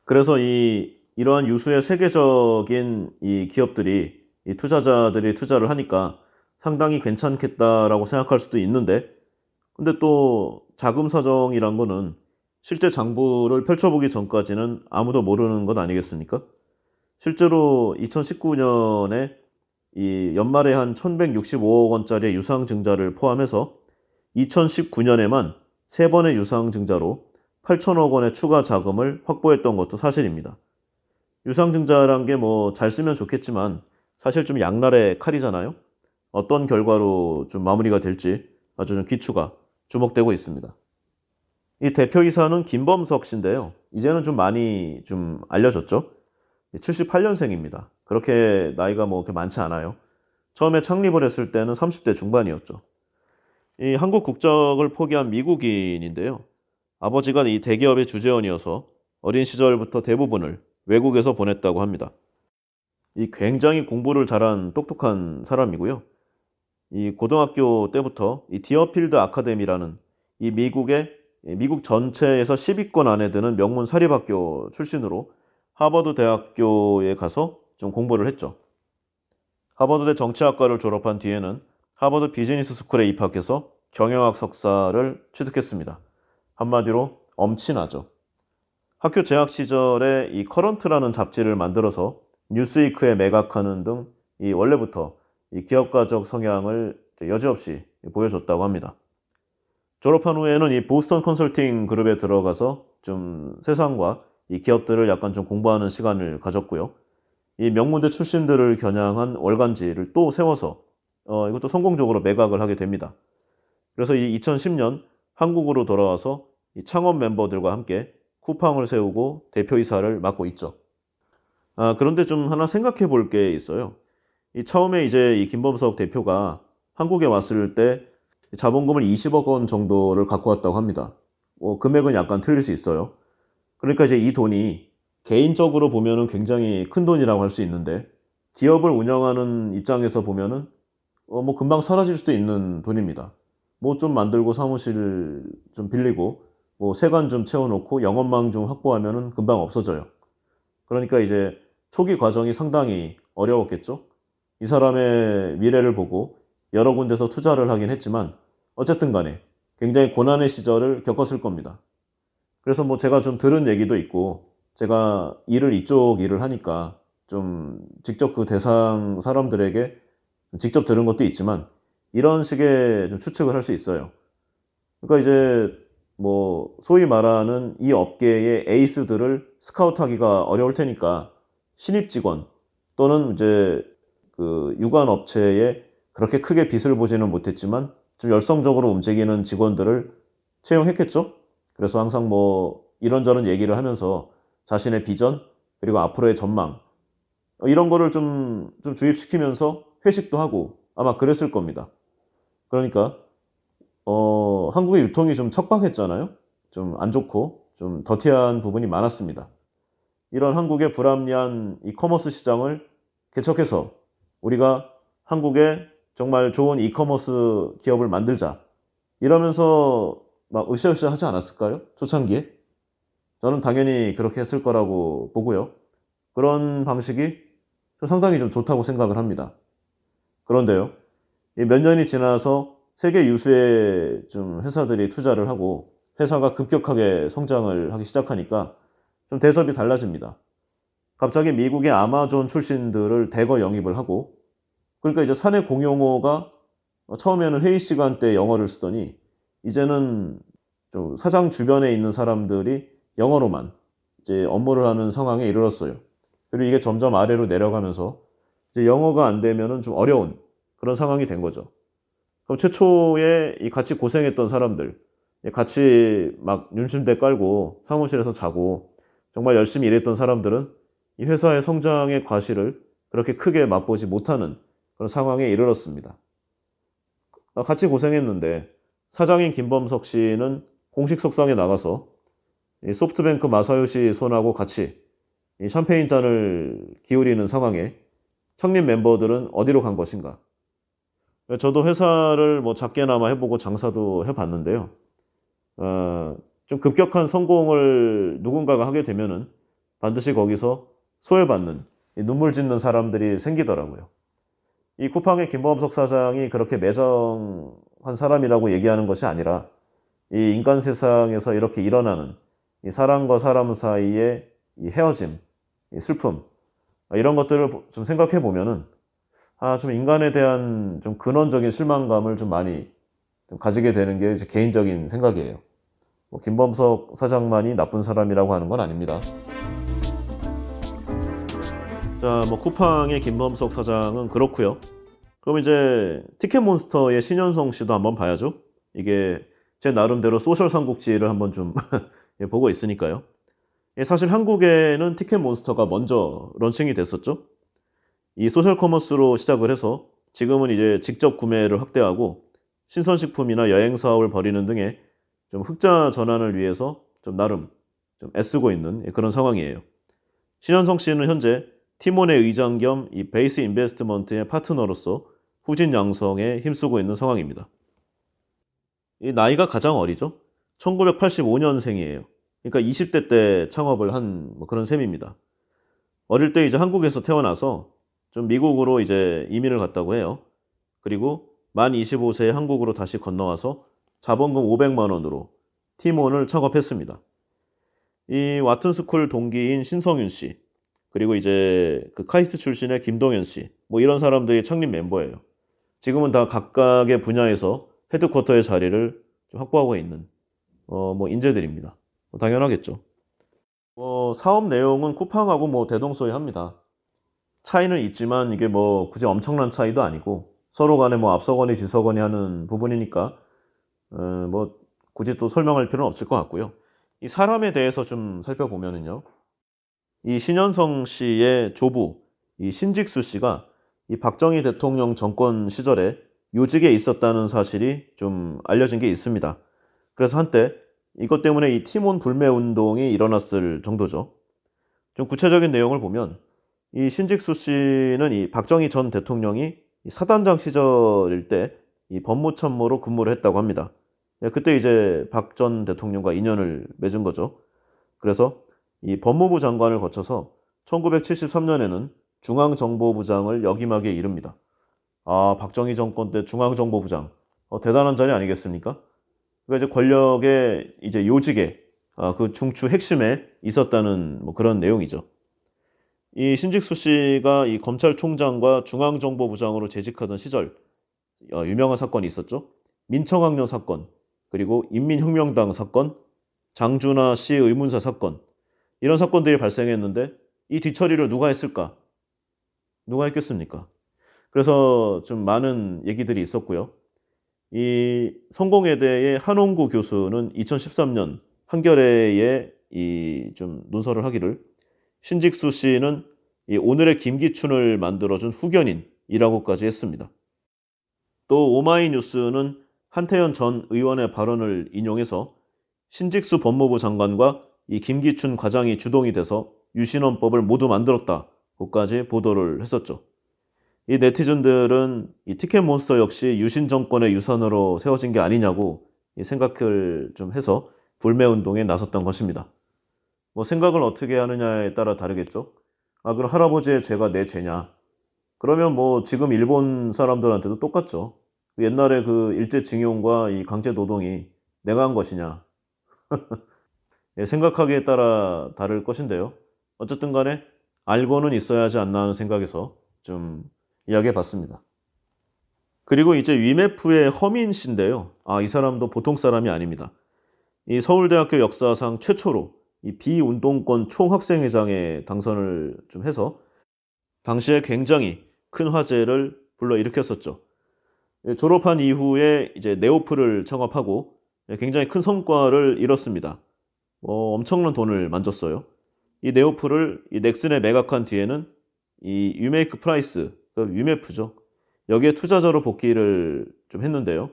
A: 그래서 이러한 유수의 세계적인 이 기업들이 이 투자자들이 투자를 하니까 상당히 괜찮겠다라고 생각할 수도 있는데, 근데 또 자금 사정이란 거는 실제 장부를 펼쳐보기 전까지는 아무도 모르는 것 아니겠습니까? 실제로 2019년에 이 연말에 한 1165억 원짜리 유상증자를 포함해서 2019년에만 3번의 유상증자로 8천억 원의 추가 자금을 확보했던 것도 사실입니다. 유상증자란 게 뭐 잘 쓰면 좋겠지만 사실 좀 양날의 칼이잖아요. 어떤 결과로 좀 마무리가 될지 아주 좀 기추가 주목되고 있습니다. 이 대표이사는 김범석 씨인데요. 이제는 좀 많이 좀 알려졌죠. 78년생입니다. 그렇게 나이가 뭐 그렇게 많지 않아요. 처음에 창립을 했을 때는 30대 중반이었죠. 이 한국 국적을 포기한 미국인인데요. 아버지가 이 대기업의 주재원이어서 어린 시절부터 대부분을 외국에서 보냈다고 합니다. 이 굉장히 공부를 잘한 똑똑한 사람이고요. 이 고등학교 때부터 이 디어필드 아카데미라는 이 미국 전체에서 10위권 안에 드는 명문 사립학교 출신으로 하버드 대학교에 가서 좀 공부를 했죠. 하버드대 정치학과를 졸업한 뒤에는 하버드 비즈니스 스쿨에 입학해서 경영학 석사를 취득했습니다. 한마디로 엄친아죠. 학교 재학 시절에 이 커런트라는 잡지를 만들어서 뉴스위크에 매각하는 등 이 원래부터 이 기업가적 성향을 여지없이 보여줬다고 합니다. 졸업한 후에는 이 보스턴 컨설팅 그룹에 들어가서 좀 세상과 이 기업들을 약간 좀 공부하는 시간을 가졌고요. 이 명문대 출신들을 겨냥한 월간지를 또 세워서 이것도 성공적으로 매각을 하게 됩니다. 그래서 이 2010년 한국으로 돌아와서 이 창업 멤버들과 함께 쿠팡을 세우고 대표이사를 맡고 있죠. 그런데 좀 하나 생각해 볼 게 있어요. 이 처음에 이제 이 김범석 대표가 한국에 왔을 때 자본금을 20억 원 정도를 갖고 왔다고 합니다. 금액은 약간 틀릴 수 있어요. 그러니까 이제 이 돈이 개인적으로 보면은 굉장히 큰 돈이라고 할 수 있는데 기업을 운영하는 입장에서 보면은 뭐 금방 사라질 수도 있는 돈입니다. 뭐 좀 만들고 사무실 좀 빌리고 뭐 세관 좀 채워놓고 영업망 좀 확보하면은 금방 없어져요. 그러니까 이제 초기 과정이 상당히 어려웠겠죠. 이 사람의 미래를 보고 여러 군데서 투자를 하긴 했지만 어쨌든 간에 굉장히 고난의 시절을 겪었을 겁니다. 그래서 뭐 제가 좀 들은 얘기도 있고 제가 이쪽 일을 하니까 좀 직접 그 대상 사람들에게 직접 들은 것도 있지만 이런 식의 좀 추측을 할 수 있어요. 그러니까 이제 뭐 소위 말하는 이 업계의 에이스들을 스카우트하기가 어려울 테니까 신입 직원 또는 이제 그 유관 업체에 그렇게 크게 빚을 보지는 못했지만 좀 열성적으로 움직이는 직원들을 채용했겠죠? 그래서 항상 뭐 이런저런 얘기를 하면서 자신의 비전 그리고 앞으로의 전망 이런 거를 좀 주입시키면서 회식도 하고 아마 그랬을 겁니다. 그러니까 한국의 유통이 좀 척박했잖아요. 좀 안 좋고 좀 더티한 부분이 많았습니다. 이런 한국의 불합리한 이커머스 시장을 개척해서 우리가 한국에 정말 좋은 이커머스 기업을 만들자. 이러면서 막 으쌰으쌰 하지 않았을까요? 초창기에? 저는 당연히 그렇게 했을 거라고 보고요. 그런 방식이 상당히 좀 좋다고 생각을 합니다. 그런데요, 몇 년이 지나서 세계 유수의 좀 회사들이 투자를 하고 회사가 급격하게 성장을 하기 시작하니까 좀 대접이 달라집니다. 갑자기 미국의 아마존 출신들을 대거 영입을 하고 그러니까 이제 사내 공용어가 처음에는 회의 시간 때 영어를 쓰더니 이제는 좀 사장 주변에 있는 사람들이 영어로만 이제 업무를 하는 상황에 이르렀어요. 그리고 이게 점점 아래로 내려가면서 이제 영어가 안 되면은 좀 어려운 그런 상황이 된 거죠. 그럼 최초에 이 같이 고생했던 사람들, 같이 막 윤침대 깔고 사무실에서 자고 정말 열심히 일했던 사람들은 이 회사의 성장의 과실을 그렇게 크게 맛보지 못하는 그런 상황에 이르렀습니다. 같이 고생했는데 사장인 김범석 씨는 공식 석상에 나가서 이 소프트뱅크 마사요시 손하고 같이 이 샴페인 잔을 기울이는 상황에 창립 멤버들은 어디로 간 것인가? 저도 회사를 뭐 작게나마 해보고 장사도 해봤는데요. 좀 급격한 성공을 누군가가 하게 되면은 반드시 거기서 소외받는 눈물 짓는 사람들이 생기더라고요. 이 쿠팡의 김범석 사장이 그렇게 매정한 사람이라고 얘기하는 것이 아니라 이 인간 세상에서 이렇게 일어나는 이 사람과 사람 사이의 이 헤어짐, 이 슬픔 이런 것들을 좀 생각해 보면은 좀 인간에 대한 좀 근원적인 실망감을 좀 많이 좀 가지게 되는 게 제 개인적인 생각이에요. 뭐 김범석 사장만이 나쁜 사람이라고 하는 건 아닙니다. 자, 뭐 쿠팡의 김범석 사장은 그렇고요. 그럼 이제 티켓몬스터의 신현성 씨도 한번 봐야죠. 이게 제 나름대로 소셜 삼국지를 한번 좀 보고 있으니까요. 사실 한국에는 티켓몬스터가 먼저 런칭이 됐었죠. 이 소셜 커머스로 시작을 해서 지금은 이제 직접 구매를 확대하고 신선식품이나 여행 사업을 벌이는 등의 좀 흑자 전환을 위해서 좀 나름 좀 애쓰고 있는 그런 상황이에요. 신현성 씨는 현재 티몬의 의장 겸 이 베이스 인베스트먼트의 파트너로서 후진 양성에 힘쓰고 있는 상황입니다. 이 나이가 가장 어리죠. 1985년생이에요. 그러니까 20대 때 창업을 한 뭐 그런 셈입니다. 어릴 때 이제 한국에서 태어나서 좀 미국으로 이제 이민을 갔다고 해요. 그리고 만 25세에 한국으로 다시 건너와서 자본금 500만 원으로 티몬을 창업했습니다. 이 와튼스쿨 동기인 신성윤 씨, 그리고 이제 그 카이스트 출신의 김동현 씨, 뭐 이런 사람들이 창립 멤버예요. 지금은 다 각각의 분야에서 헤드쿼터의 자리를 확보하고 있는 뭐 인재들입니다. 뭐 당연하겠죠. 사업 내용은 쿠팡하고 뭐 대동소이합니다. 차이는 있지만 이게 뭐 굳이 엄청난 차이도 아니고 서로 간에 뭐 앞서거니 뒤서거니 하는 부분이니까 뭐 굳이 또 설명할 필요는 없을 것 같고요. 이 사람에 대해서 좀 살펴보면은요. 이 신현성 씨의 조부, 이 신직수 씨가 이 박정희 대통령 정권 시절에 요직에 있었다는 사실이 좀 알려진 게 있습니다. 그래서 한때 이것 때문에 이 티몬 불매 운동이 일어났을 정도죠. 좀 구체적인 내용을 보면 이 신직수 씨는 이 박정희 전 대통령이 이 사단장 시절일 때 이 법무참모로 근무를 했다고 합니다. 그때 이제 박 전 대통령과 인연을 맺은 거죠. 그래서 이 법무부 장관을 거쳐서 1973년에는 중앙정보부장을 역임하게 이릅니다. 박정희 정권 때 중앙정보부장. 대단한 자리 아니겠습니까? 그러니까 이제 권력의 이제 요직에, 그 중추 핵심에 있었다는 뭐 그런 내용이죠. 이 신직수 씨가 이 검찰총장과 중앙정보부장으로 재직하던 시절, 유명한 사건이 있었죠. 민청학년 사건, 그리고 인민혁명당 사건, 장준하 씨 의문사 사건, 이런 사건들이 발생했는데 이 뒤처리를 누가 했을까? 누가 했겠습니까? 그래서 좀 많은 얘기들이 있었고요. 이 성공회대의 한홍구 교수는 2013년 한겨레에 이 좀 논설을 하기를 신직수 씨는 이 오늘의 김기춘을 만들어준 후견인이라고까지 했습니다. 또 오마이뉴스는 한태현 전 의원의 발언을 인용해서 신직수 법무부 장관과 이 김기춘 과장이 주동이 돼서 유신헌법을 모두 만들었다고까지 보도를 했었죠. 이 네티즌들은 이 티켓몬스터 역시 유신 정권의 유산으로 세워진 게 아니냐고 이 생각을 좀 해서 불매운동에 나섰던 것입니다. 뭐 생각을 어떻게 하느냐에 따라 다르겠죠. 아, 그럼 할아버지의 죄가 내 죄냐? 그러면 뭐 지금 일본 사람들한테도 똑같죠. 옛날에 그 일제징용과 이 강제노동이 내가 한 것이냐? 예, 생각하기에 따라 다를 것인데요. 어쨌든 간에 알고는 있어야 하지 않나 하는 생각에서 좀 이야기해 봤습니다. 그리고 이제 위메프의 허민 씨인데요. 아, 이 사람도 보통 사람이 아닙니다. 이 서울대학교 역사상 최초로 이 비운동권 총학생회장에 당선을 좀 해서 당시에 굉장히 큰 화제를 불러일으켰었죠. 예, 졸업한 이후에 이제 네오플을 창업하고 예, 굉장히 큰 성과를 이뤘습니다. 엄청난 돈을 만졌어요. 이 네오플을 이 넥슨에 매각한 뒤에는 이 위메이크 프라이스, 그 위메프죠. 여기에 투자자로 복귀를 좀 했는데요.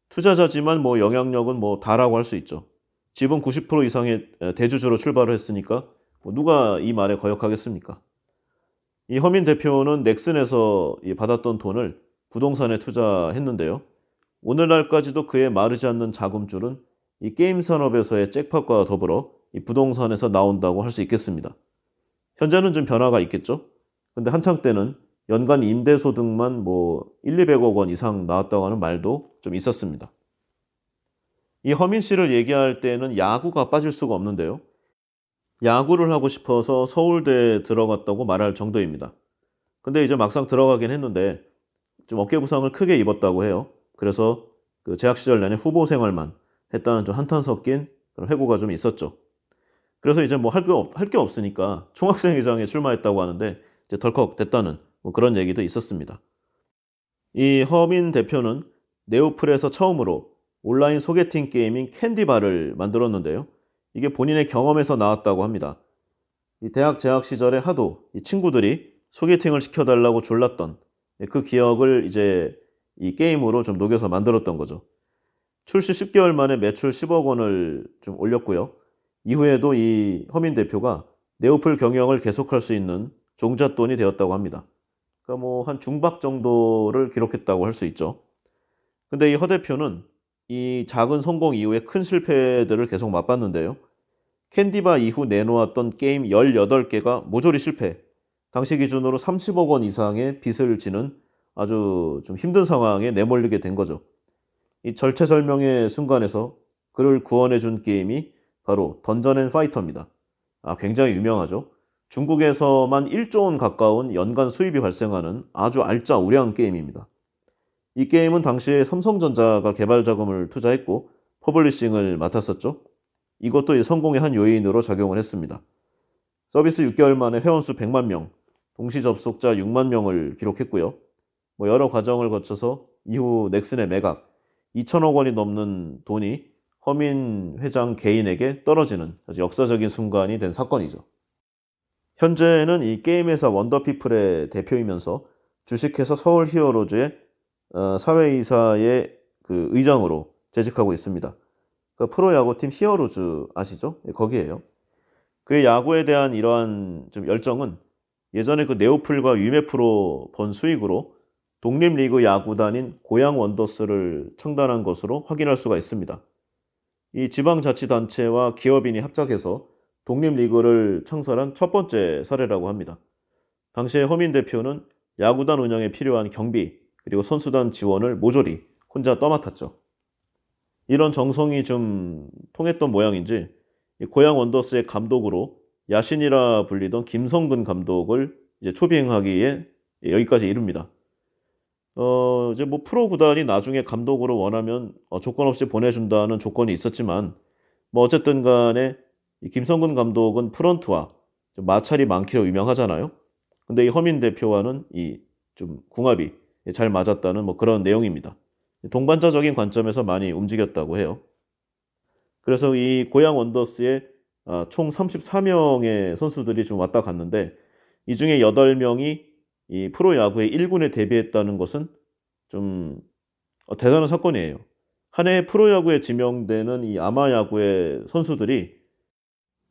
A: 투자자지만 뭐 영향력은 뭐 다라고 할 수 있죠. 지분 90% 이상의 대주주로 출발을 했으니까 뭐 누가 이 말에 거역하겠습니까? 이 허민 대표는 넥슨에서 이 받았던 돈을 부동산에 투자했는데요. 오늘날까지도 그에 마르지 않는 자금줄은 이 게임 산업에서의 잭팟과 더불어 이 부동산에서 나온다고 할 수 있겠습니다. 현재는 좀 변화가 있겠죠? 근데 한창 때는 연간 임대소득만 뭐 1, 200억 원 이상 나왔다고 하는 말도 좀 있었습니다. 이 허민 씨를 얘기할 때는 야구가 빠질 수가 없는데요. 야구를 하고 싶어서 서울대에 들어갔다고 말할 정도입니다. 근데 이제 막상 들어가긴 했는데 좀 어깨 부상을 크게 입었다고 해요. 그래서 그 재학 시절 내내 후보 생활만 했다는 좀 한탄 섞인 그런 회고가 좀 있었죠. 그래서 이제 뭐 할 게 없으니까 총학생회장에 출마했다고 하는데 이제 덜컥 됐다는 뭐 그런 얘기도 있었습니다. 이 허민 대표는 네오플에서 처음으로 온라인 소개팅 게임인 캔디바를 만들었는데요. 이게 본인의 경험에서 나왔다고 합니다. 이 대학 재학 시절에 하도 이 친구들이 소개팅을 시켜달라고 졸랐던 그 기억을 이제 이 게임으로 좀 녹여서 만들었던 거죠. 출시 10개월 만에 매출 10억 원을 좀 올렸고요. 이후에도 이 허민 대표가 네오플 경영을 계속할 수 있는 종잣돈이 되었다고 합니다. 그러니까 뭐 한 중박 정도를 기록했다고 할 수 있죠. 근데 이 허 대표는 이 작은 성공 이후에 큰 실패들을 계속 맛봤는데요. 캔디바 이후 내놓았던 게임 18개가 모조리 실패. 당시 기준으로 30억 원 이상의 빚을 지는 아주 좀 힘든 상황에 내몰리게 된 거죠. 이 절체절명의 순간에서 그를 구원해 준 게임이 바로 던전 앤 파이터입니다. 아, 굉장히 유명하죠. 중국에서만 1조 원 가까운 연간 수입이 발생하는 아주 알짜우량 게임입니다. 이 게임은 당시에 삼성전자가 개발 자금을 투자했고 퍼블리싱을 맡았었죠. 이것도 이 성공의 한 요인으로 작용을 했습니다. 서비스 6개월 만에 회원수 100만 명, 동시 접속자 6만 명을 기록했고요. 뭐 여러 과정을 거쳐서 이후 넥슨의 매각, 2천억 원이 넘는 돈이 허민 회장 개인에게 떨어지는 아주 역사적인 순간이 된 사건이죠. 현재는 이 게임 회사 원더피플의 대표이면서 주식회사 서울 히어로즈의 사회이사의 그 의장으로 재직하고 있습니다. 그 프로야구팀 히어로즈 아시죠? 예, 거기에요. 그의 야구에 대한 이러한 좀 열정은 예전에 그 네오플과 위메프로 번 수익으로 독립리그 야구단인 고양 원더스를 창단한 것으로 확인할 수가 있습니다. 이 지방자치단체와 기업인이 합작해서 독립리그를 창설한 첫 번째 사례라고 합니다. 당시에 허민 대표는 야구단 운영에 필요한 경비 그리고 선수단 지원을 모조리 혼자 떠맡았죠. 이런 정성이 좀 통했던 모양인지 고양 원더스의 감독으로 야신이라 불리던 김성근 감독을 이제 초빙하기에 여기까지 이릅니다. 이제 뭐 프로 구단이 나중에 감독으로 원하면 조건 없이 보내준다는 조건이 있었지만 뭐 어쨌든 간에 이 김성근 감독은 프런트와 좀 마찰이 많기로 유명하잖아요. 근데 이 허민 대표와는 이 좀 궁합이 잘 맞았다는 뭐 그런 내용입니다. 동반자적인 관점에서 많이 움직였다고 해요. 그래서 이 고양 원더스에 총 34명의 선수들이 좀 왔다 갔는데 이 중에 8명이 이 프로야구의 1군에 데뷔했다는 것은 좀 대단한 사건이에요. 한 해 프로야구에 지명되는 이 아마야구의 선수들이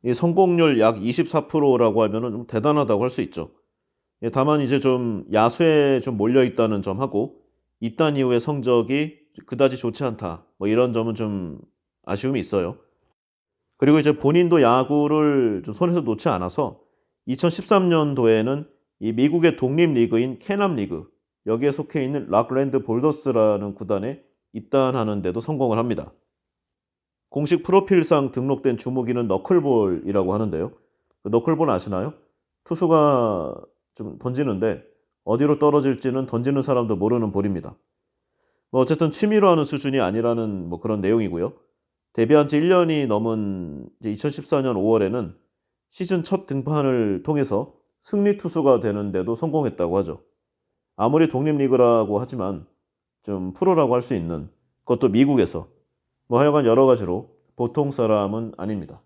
A: 이 성공률 약 24%라고 하면은 좀 대단하다고 할 수 있죠. 예, 다만 이제 좀 야수에 좀 몰려 있다는 점하고 입단 이후의 성적이 그다지 좋지 않다. 뭐 이런 점은 좀 아쉬움이 있어요. 그리고 이제 본인도 야구를 좀 손에서 놓지 않아서 2013년도에는 이 미국의 독립 리그인 캐남 리그 여기에 속해 있는 락랜드 볼더스라는 구단에 입단하는 데도 성공을 합니다. 공식 프로필상 등록된 주무기는 너클볼이라고 하는데요. 그 너클볼 아시나요? 투수가 좀 던지는데 어디로 떨어질지는 던지는 사람도 모르는 볼입니다. 뭐 어쨌든 취미로 하는 수준이 아니라는 뭐 그런 내용이고요. 데뷔한 지 1년이 넘은 이제 2014년 5월에는 시즌 첫 등판을 통해서 승리 투수가 되는데도 성공했다고 하죠. 아무리 독립리그라고 하지만 좀 프로라고 할 수 있는 그것도 미국에서 뭐 하여간 여러 가지로 보통 사람은 아닙니다.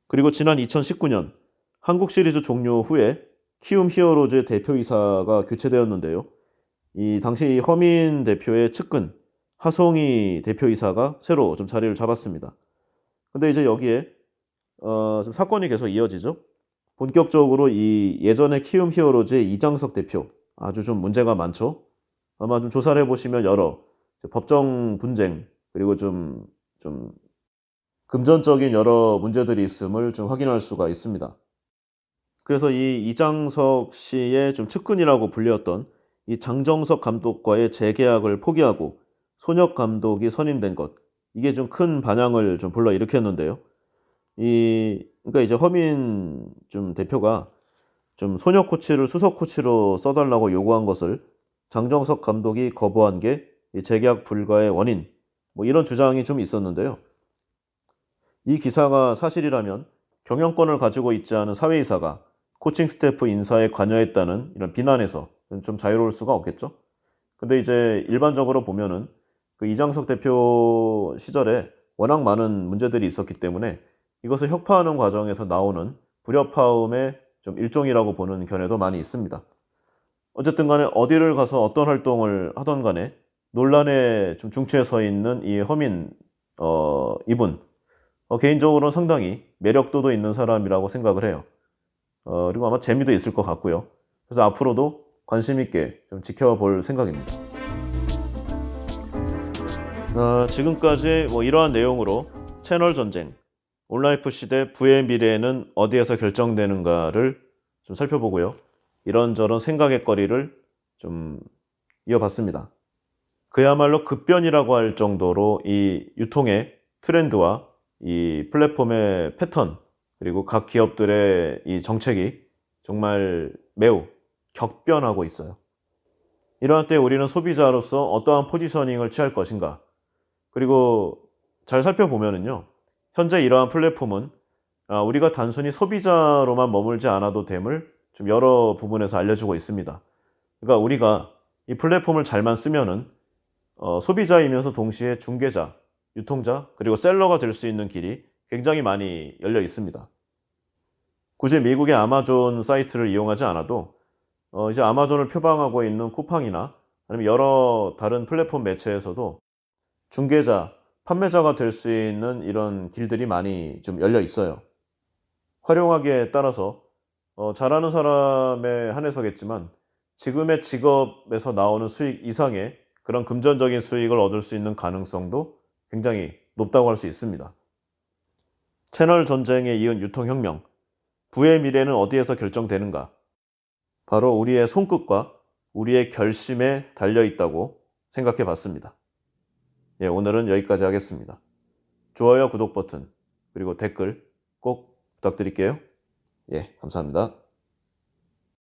A: 그리고 지난 2019년 한국 시리즈 종료 후에 키움 히어로즈의 대표이사가 교체되었는데요. 이 당시 허민 대표의 측근 하송이 대표이사가 새로 좀 자리를 잡았습니다. 근데 이제 여기에 좀 사건이 계속 이어지죠. 본격적으로 이 예전에 키움 히어로즈의 이장석 대표 아주 좀 문제가 많죠. 아마 좀 조사를 해보시면 여러 법정 분쟁 그리고 좀 금전적인 여러 문제들이 있음을 좀 확인할 수가 있습니다. 그래서 이 이장석 씨의 좀 측근이라고 불렸던 이 장정석 감독과의 재계약을 포기하고 손혁 감독이 선임된 것 이게 좀 큰 반향을 좀 불러일으켰는데요. 그러니까 이제 허민 좀 대표가 좀 손혁 코치를 수석 코치로 써달라고 요구한 것을 장정석 감독이 거부한 게 이 재계약 불가의 원인 뭐 이런 주장이 좀 있었는데요. 이 기사가 사실이라면 경영권을 가지고 있지 않은 사회이사가 코칭 스태프 인사에 관여했다는 이런 비난에서 좀 자유로울 수가 없겠죠. 근데 이제 일반적으로 보면은 그 이장석 대표 시절에 워낙 많은 문제들이 있었기 때문에 이것을 혁파하는 과정에서 나오는 불협화음의 좀 일종이라고 보는 견해도 많이 있습니다. 어쨌든 간에 어디를 가서 어떤 활동을 하던 간에 논란의 좀 중추에 서 있는 이 허민 이분 개인적으로는 상당히 매력도도 있는 사람이라고 생각을 해요. 그리고 아마 재미도 있을 것 같고요. 그래서 앞으로도 관심 있게 좀 지켜볼 생각입니다. 지금까지 뭐 이러한 내용으로 채널 전쟁, 온라이프 시대 부의 미래는 어디에서 결정되는가를 좀 살펴보고요. 이런저런 생각의 거리를 좀 이어봤습니다. 그야말로 급변이라고 할 정도로 이 유통의 트렌드와 이 플랫폼의 패턴 그리고 각 기업들의 이 정책이 정말 매우 격변하고 있어요. 이러한 때 우리는 소비자로서 어떠한 포지셔닝을 취할 것인가 그리고 잘 살펴보면은요 현재 이러한 플랫폼은 우리가 단순히 소비자로만 머물지 않아도 됨을 좀 여러 부분에서 알려주고 있습니다. 그러니까 우리가 이 플랫폼을 잘만 쓰면은 소비자이면서 동시에 중개자, 유통자, 그리고 셀러가 될 수 있는 길이 굉장히 많이 열려 있습니다. 굳이 미국의 아마존 사이트를 이용하지 않아도 이제 아마존을 표방하고 있는 쿠팡이나 아니면 여러 다른 플랫폼 매체에서도 중개자, 판매자가 될 수 있는 이런 길들이 많이 좀 열려 있어요. 활용하기에 따라서 잘하는 사람에 한해서겠지만 지금의 직업에서 나오는 수익 이상의 그런 금전적인 수익을 얻을 수 있는 가능성도 굉장히 높다고 할 수 있습니다. 채널 전쟁에 이은 유통혁명, 부의 미래는 어디에서 결정되는가? 바로 우리의 손끝과 우리의 결심에 달려있다고 생각해 봤습니다. 예, 오늘은 여기까지 하겠습니다. 좋아요, 구독 버튼, 그리고 댓글 꼭 부탁드릴게요. 예, 감사합니다.